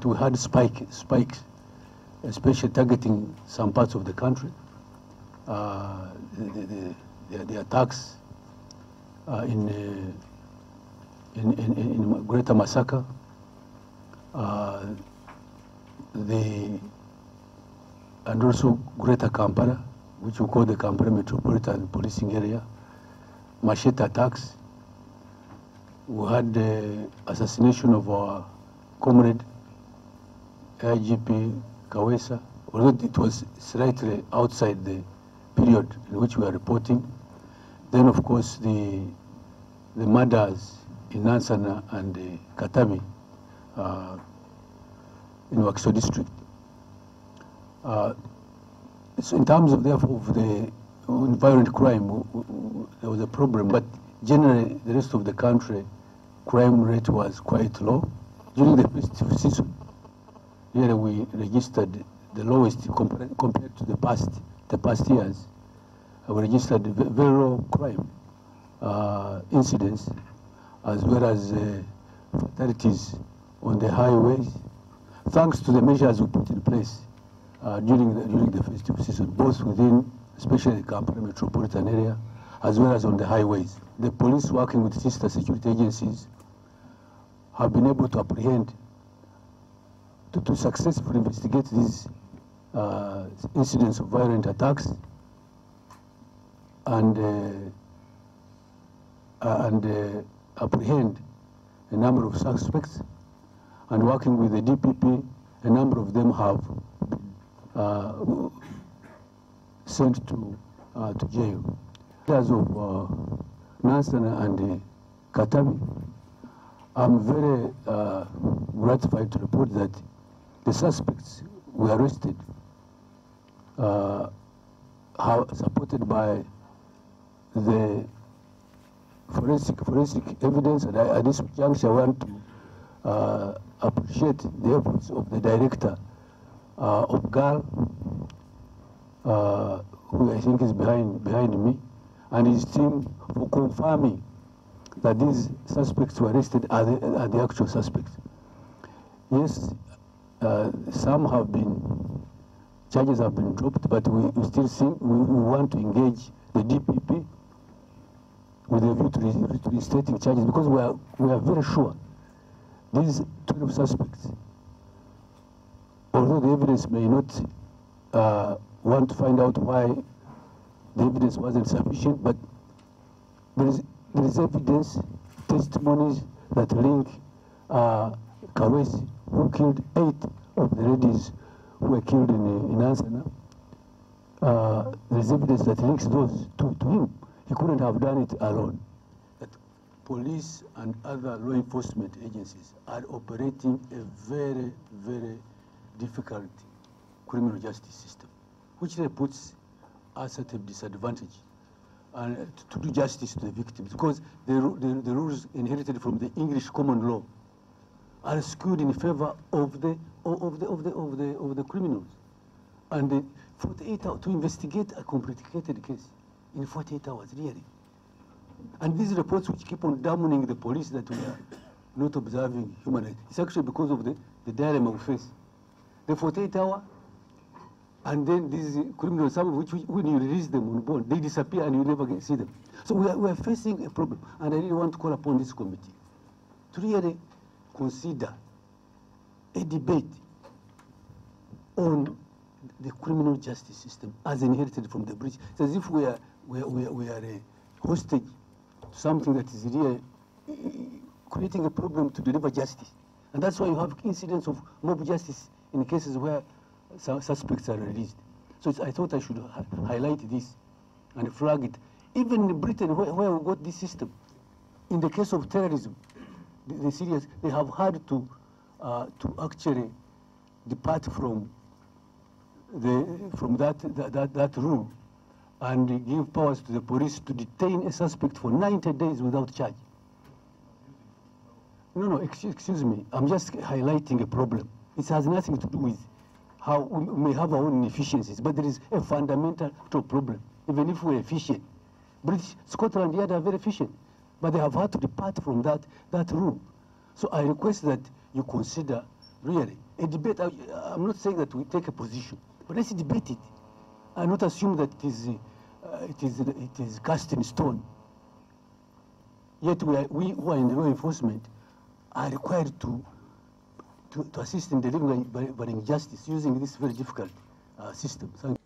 we had spikes, especially targeting some parts of the country. The attacks in Greater Masaka, and also Greater Kampala, which we call the Kampala Metropolitan Policing Area, machete attacks. We had the assassination of our comrade, IGP Kawesa, although it was slightly outside the period in which we are reporting. Then, of course, the murders in Nansana and Katabi in Wakiso district. So in terms of, therefore, of the violent crime, there was a problem, but generally the rest of the country, crime rate was quite low. During the festive season, here we registered the lowest compared to the past years. We registered very low crime incidents, as well as fatalities on the highways, thanks to the measures we put in place during the festive season, both within, especially the Kampala metropolitan area, as well as on the highways. The police, working with sister security agencies, have been able to apprehend, to successfully investigate these incidents of violent attacks and apprehend a number of suspects. And working with the DPP, a number of them have been sent to jail. As of Nansana and Katabi, I'm very gratified to report that the suspects were arrested, supported by the forensic evidence. And at this juncture, I want to appreciate the efforts of the director of Kale, who I think is behind me, and his team for confirming that these suspects who were arrested are the actual suspects. Yes, some charges have been dropped, but we still think we want to engage the DPP with a view to restating charges, because we are very sure these 12 suspects, although the evidence may not want to find out why the evidence wasn't sufficient, but there is evidence, testimonies that link Kawesi, who killed 8 of the ladies who were killed in Nansana. There is evidence that links those to him. He couldn't have done it alone. That police and other law enforcement agencies are operating a very, very difficult criminal justice system, which really puts us at a disadvantage to do justice to the victims, because the rules inherited from the English common law are skewed in favor of the criminals. And 48 hours to investigate a complicated case in 48 hours, really. And these reports which keep on damning the police that we are not observing human rights, it's actually because of the dilemma we face. The 48-hour, and then these criminals, some of which, when you release them on bond, they disappear and you never see them. So we are facing a problem, and I really want to call upon this committee to really consider a debate on the criminal justice system as inherited from the British. It's as if we are a hostage to something that is really creating a problem to deliver justice. And that's why you have incidents of mob justice in cases where suspects are released. So I thought I should highlight this and flag it. Even in Britain, where we got this system, in the case of terrorism, the Syrians, they have had to actually depart from that rule and give powers to the police to detain a suspect for 90 days without charge. No, excuse me. I'm just highlighting a problem. It has nothing to do with how we may have our own inefficiencies, but there is a fundamental problem. Even if we're efficient, British, Scotland Yard are very efficient, but they have had to depart from that rule. So I request that you consider really a debate. I'm not saying that we take a position, but let's debate it, and not assume that it is cast in stone. Yet we who are in the law enforcement are required to assist in delivering justice using this very difficult system. Thank you.